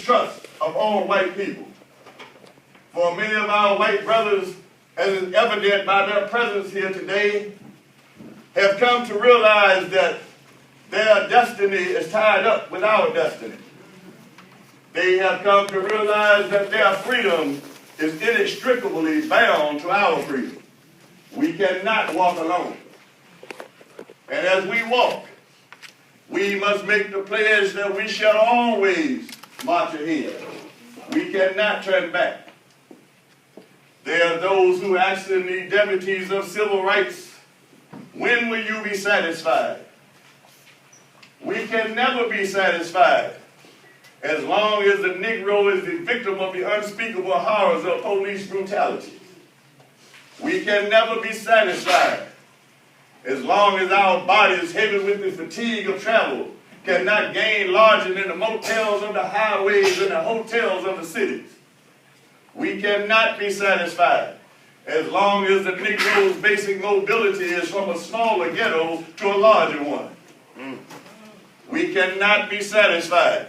trust of all white people. For many of our white brothers, as is evident by their presence here today, have come to realize that their destiny is tied up with our destiny. They have come to realize that their freedom is inextricably bound to our freedom. We cannot walk alone. And as we walk, we must make the pledge that we shall always march ahead. We cannot turn back. There are those who ask in the deputies of civil rights, when will you be satisfied? We can never be satisfied as long as the Negro is the victim of the unspeakable horrors of police brutality. We can never be satisfied as long as our bodies, heavy with the fatigue of travel, cannot gain lodging in the motels of the highways and the hotels of the cities. We cannot be satisfied as long as the Negro's basic mobility is from a smaller ghetto to a larger one. We cannot be satisfied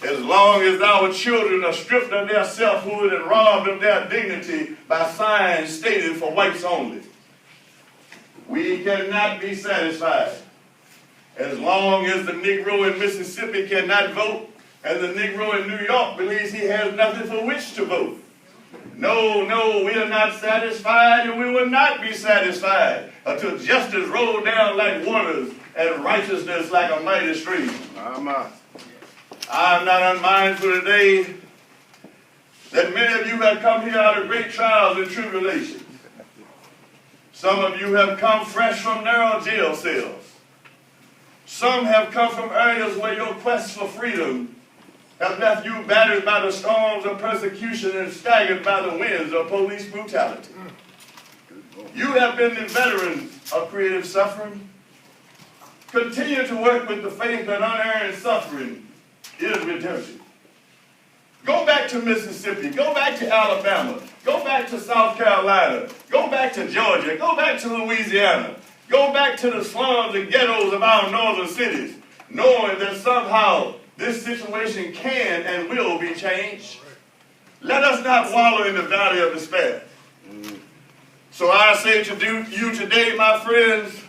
as long as our children are stripped of their selfhood and robbed of their dignity by signs stated for whites only. We cannot be satisfied as long as the Negro in Mississippi cannot vote and the Negro in New York believes he has nothing for which to vote. No, we are not satisfied, and we will not be satisfied until justice rolls down like waters and righteousness like a mighty stream. I am not unmindful today that many of you have come here out of great trials and tribulations. Some of you have come fresh from narrow jail cells. Some have come from areas where your quest for freedom have left you battered by the storms of persecution and staggered by the winds of police brutality. You have been the veterans of creative suffering. Continue to work with the faith that unearned suffering is redemption. Go back to Mississippi. Go back to Alabama. Go back to South Carolina. Go back to Georgia. Go back to Louisiana. Go back to the slums and ghettos of our northern cities, knowing that somehow this situation can and will be changed. Let us not wallow in the valley of despair. So I say to you today, my friends,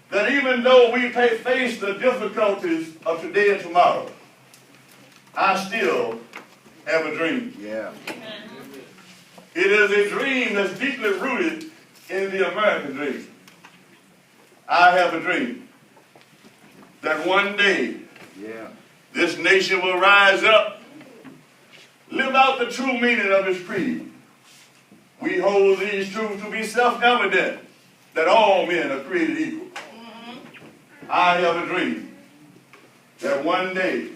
that even though we face the difficulties of today and tomorrow, I still have a dream. Yeah. It is a dream that's deeply rooted in the American dream. I have a dream that one day this nation will rise up, live out the true meaning of its creed. We hold these truths to be self-evident, that all men are created equal. I have a dream that one day,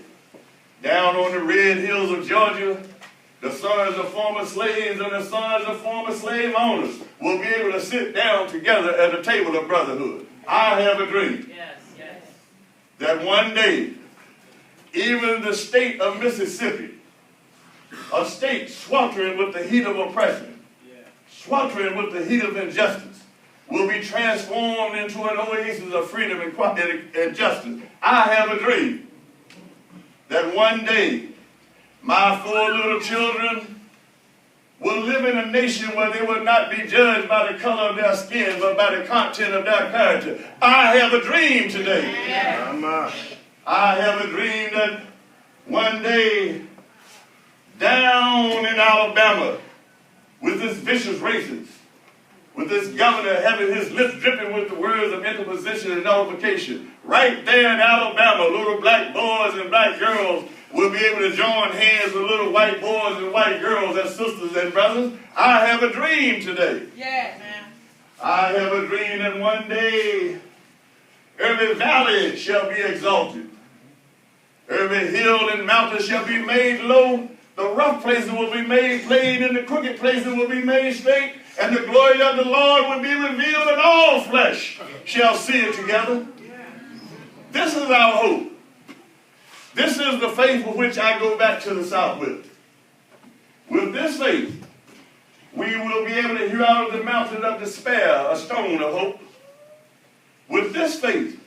down on the red hills of Georgia, the sons of former slaves and the sons of former slave owners will be able to sit down together at a table of brotherhood. I have a dream that one day, even the state of Mississippi, a state sweltering with the heat of oppression, sweltering with the heat of injustice, will be transformed into an oasis of freedom and justice. I have a dream that one day my 4 little children will live in a nation where they will not be judged by the color of their skin, but by the content of their character. I have a dream today. I have a dream that one day, down in Alabama, with this vicious racist, with this governor having his lips dripping with the words of interposition and nullification, right there in Alabama, little black boys and black girls will be able to join hands with little white boys and white girls as sisters and brothers. I have a dream today. I have a dream that one day every valley shall be exalted. Every hill and mountain shall be made low. The rough places will be made plain, and the crooked places will be made straight, and the glory of the Lord will be revealed, and all flesh shall see it together. This is our hope. This is the faith with which I go back to the South with. With this faith, we will be able to hear out of the mountain of despair a stone of hope. With this faith,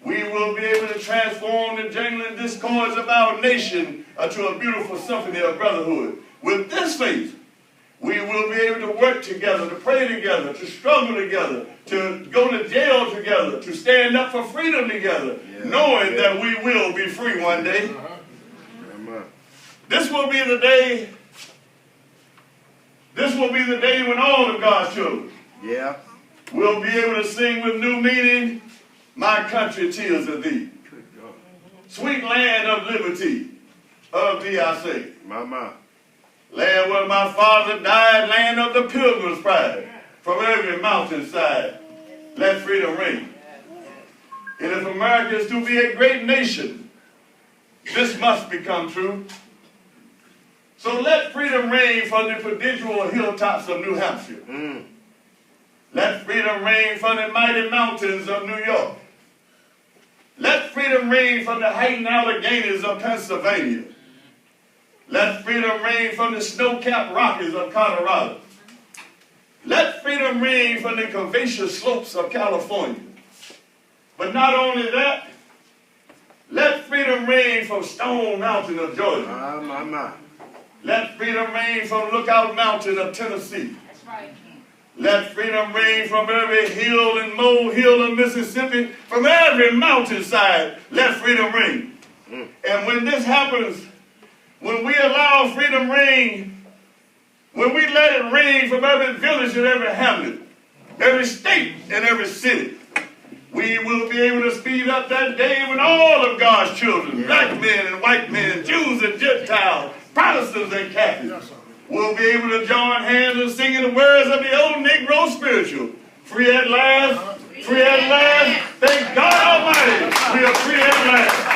we will be able to transform the jangling discords of our nation to a beautiful symphony of brotherhood. With this faith, we will be able to work together, to pray together, to struggle together, to go to jail together, to stand up for freedom together, knowing that we will be free one day. This will be the day. This will be the day when all of God's children will be able to sing with new meaning, "My country, 'tis of thee. Sweet land of liberty, of thee I say. Land where my father died, land of the pilgrim's pride. From every mountainside, let freedom ring." And if America is to be a great nation, this must become true. So let freedom ring from the prodigal hilltops of New Hampshire. Let freedom ring from the mighty mountains of New York. Let freedom ring from the heightened Alleghanies of Pennsylvania. Let freedom ring from the snow-capped Rockies of Colorado. Let freedom ring from the curvaceous slopes of California. But not only that, let freedom ring from Stone Mountain of Georgia. Let freedom ring from Lookout Mountain of Tennessee. That's right. Let freedom ring from every hill and molehill of Mississippi, from every mountainside, let freedom ring. And when this happens, when we allow freedom ring, when we let it ring from every village and every hamlet, every state and every city, we will be able to speed up that day when all of God's children, black men and white men, Jews and Gentiles, Protestants and Catholics, will be able to join hands and sing in the words of the old Negro spiritual. Free at last, free at last. Thank God Almighty, we are free at last.